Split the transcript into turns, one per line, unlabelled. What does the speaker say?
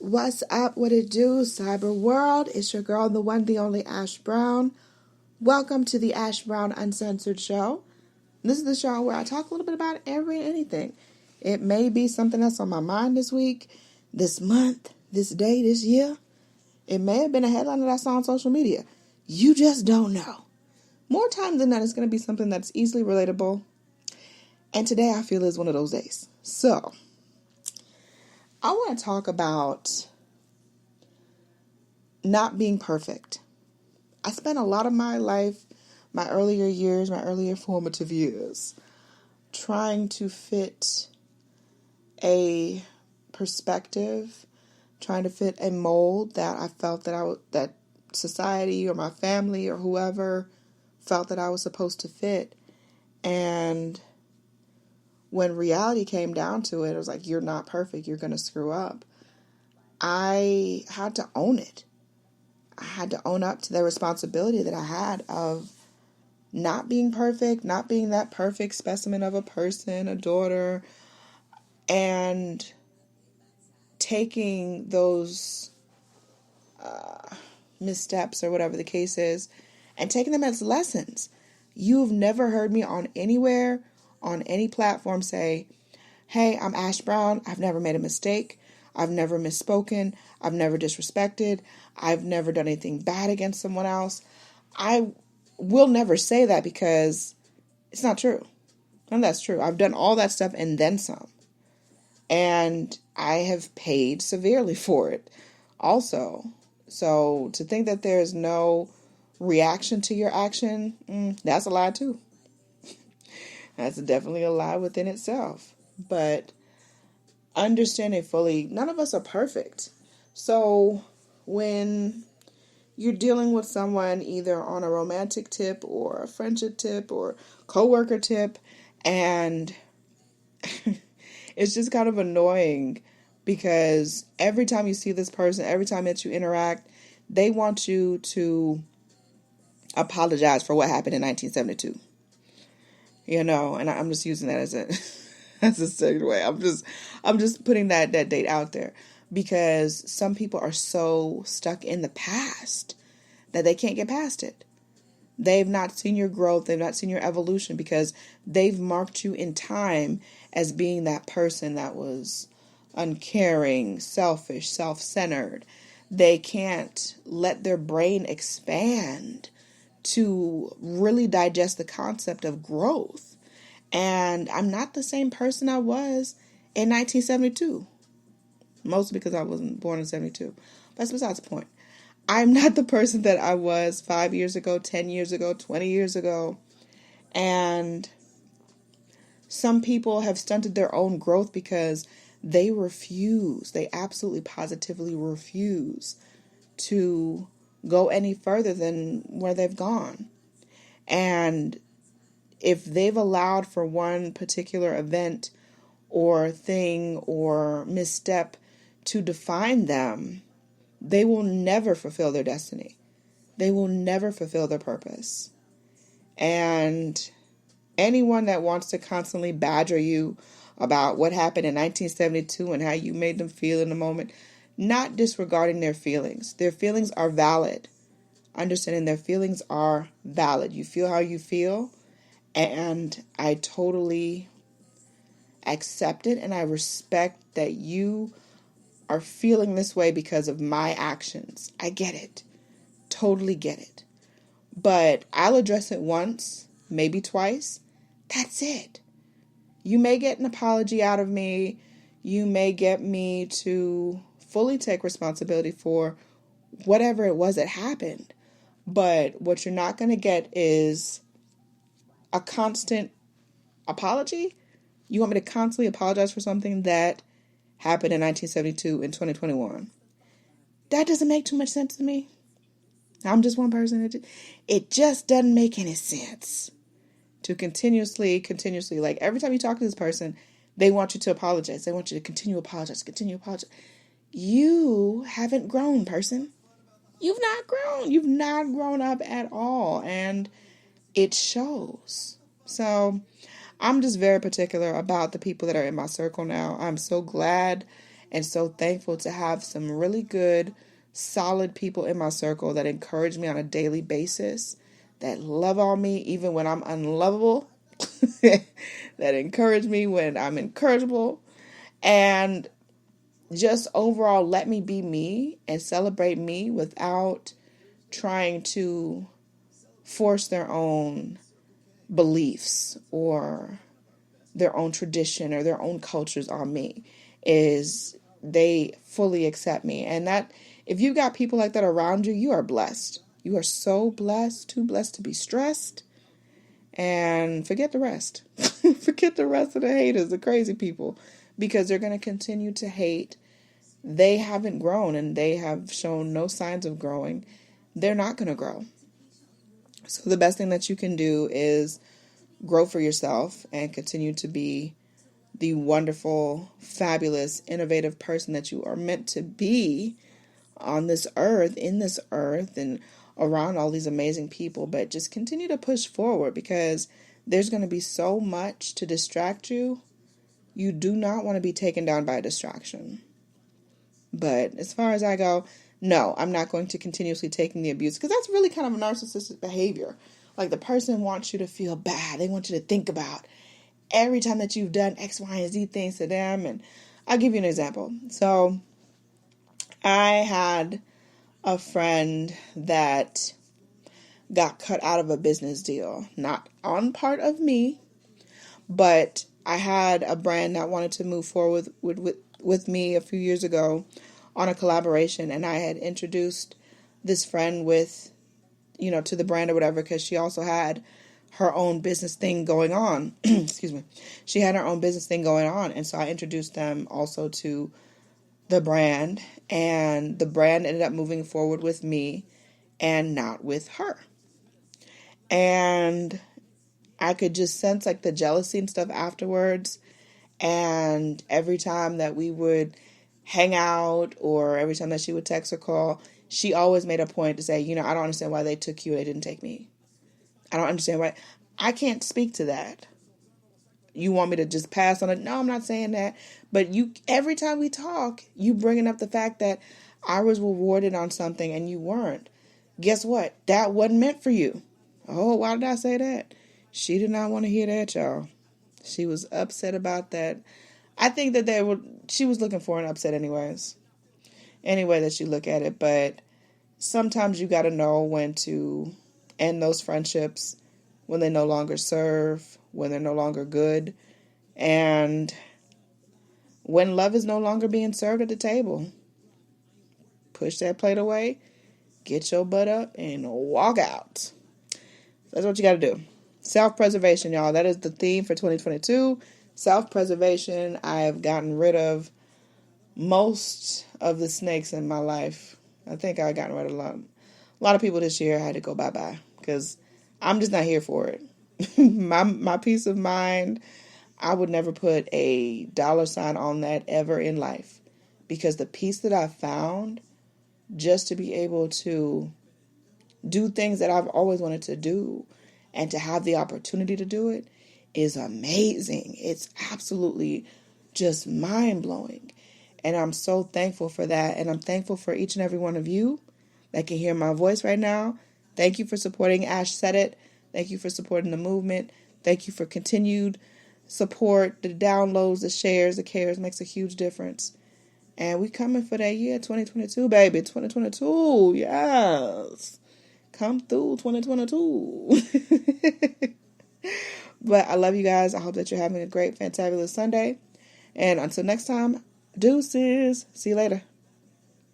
What's up? What it do, cyber world? It's your girl, the one, the only Ash Brown. Welcome to the Ash Brown Uncensored Show. This is the show where I talk a little bit about every and anything. It may be something that's on my mind this week, this month, this day, this year. It may have been a headline that I saw on social media. You just don't know. More times than not, it's going to be something that's easily relatable. And today I feel is one of those days. So, I want to talk about not being perfect. I spent a lot of my life, my earlier years, my earlier formative years, trying to fit a perspective, trying to fit a mold that I felt that society or my family or whoever felt that I was supposed to fit. And when reality came down to it was like, you're not perfect, you're going to screw up. I had to own it. I had to own up to the responsibility that I had of not being perfect, not being that perfect specimen of a person, a daughter, and taking those missteps or whatever the case is and taking them as lessons. You've never heard me on anywhere, on any platform say, hey, I'm Ash Brown. I've never made a mistake. I've never misspoken. I've never disrespected. I've never done anything bad against someone else. I will never say that because it's not true. And that's true. I've done all that stuff and then some. And I have paid severely for it also. So to think that there's no reaction to your action, that's a lie too. That's definitely a lie within itself. But understanding fully, none of us are perfect. So when you're dealing with someone either on a romantic tip or a friendship tip or coworker tip, and it's just kind of annoying because every time you see this person, every time that you interact, they want you to apologize for what happened in 1972. You know, and I'm just using that as a as a segue. I'm just putting that date out there because some people are so stuck in the past that they can't get past it. They've not seen your growth. They've not seen your evolution because they've marked you in time as being that person that was uncaring, selfish, self-centered. They can't let their brain expand to really digest the concept of growth. And I'm not the same person I was in 1972. Mostly because I wasn't born in 72. That's besides the point. I'm not the person that I was 5 years ago, 10 years ago, 20 years ago. And some people have stunted their own growth because they absolutely positively refuse to go any further than where they've gone. And if they've allowed for one particular event or thing or misstep to define them, they will never fulfill their destiny. They will never fulfill their purpose. And anyone that wants to constantly badger you about what happened in 1972 and how you made them feel in the moment, not disregarding their feelings. Their feelings are valid. Understanding their feelings are valid. You feel how you feel. And I totally accept it and I respect that you are feeling this way because of my actions. I get it. Totally get it. But I'll address it once, maybe twice. That's it. You may get an apology out of me. You may get me to fully take responsibility for whatever it was that happened. But what you're not going to get is a constant apology. You want me to constantly apologize for something that happened in 1972 and 2021. That doesn't make too much sense to me. I'm just one person. It just doesn't make any sense to continuously, like every time you talk to this person, they want you to apologize. They want you to continue apologize. You haven't grown, person. You've not grown. You've not grown up at all. And it shows. So I'm just very particular about the people that are in my circle now. I'm so glad and so thankful to have some really good, solid people in my circle that encourage me on a daily basis, that love on me even when I'm unlovable, that encourage me when I'm encourageable, and just overall let me be me and celebrate me without trying to force their own beliefs or their own tradition or their own cultures on me. Is they fully accept me. And that, if you got people like that around you, you are blessed. You are so blessed, too blessed to be stressed. And forget the rest. Forget the rest of the haters, the crazy people, because they're going to continue to hate. They haven't grown and they have shown no signs of growing. They're not going to grow. So the best thing that you can do is grow for yourself and continue to be the wonderful, fabulous, innovative person that you are meant to be on this earth, in this earth, and around all these amazing people. But just continue to push forward, because there's going to be so much to distract you. You do not want to be taken down by a distraction. But as far as I go, no, I'm not going to continuously take the abuse, because that's really kind of a narcissistic behavior. Like, the person wants you to feel bad. They want you to think about every time that you've done X, Y, and Z things to them. And I'll give you an example. So I had a friend that got cut out of a business deal, not on part of me, but I had a brand that wanted to move forward with me a few years ago on a collaboration, and I had introduced this friend with, to the brand or whatever, because she also had her own business thing going on. Excuse me. She had her own business thing going on, and so I introduced them also to the brand, and the brand ended up moving forward with me and not with her. And I could just sense like the jealousy and stuff afterwards. And every time that we would hang out, or every time that she would text or call, she always made a point to say, I don't understand why they took you and they didn't take me. I don't understand why. I can't speak to that. You want me to just pass on it? No, I'm not saying that. But every time we talk, you bringing up the fact that I was rewarded on something and you weren't. Guess what? That wasn't meant for you. Oh, why did I say that? She did not want to hear that, y'all. She was upset about that. I think that she was looking for an upset anyways. Any way that you look at it. But sometimes you got to know when to end those friendships, when they no longer serve, when they're no longer good, and when love is no longer being served at the table. Push that plate away, get your butt up, and walk out. That's what you got to do. Self-preservation, y'all. That is the theme for 2022. Self-preservation. I have gotten rid of most of the snakes in my life. I think I've gotten rid of a lot of people this year. I had to go bye-bye because I'm just not here for it. my peace of mind, I would never put a $ on that ever in life, because the peace that I found just to be able to do things that I've always wanted to do and to have the opportunity to do it is amazing. It's absolutely just mind-blowing. And I'm so thankful for that. And I'm thankful for each and every one of you that can hear my voice right now. Thank you for supporting Ash Said It. Thank you for supporting the movement. Thank you for continued support. The downloads, the shares, the cares makes a huge difference. And we coming for that year, 2022, baby. 2022, yes. Come through, 2022. But I love you guys. I hope that you're having a great, fantabulous Sunday. And until next time, deuces. See you later.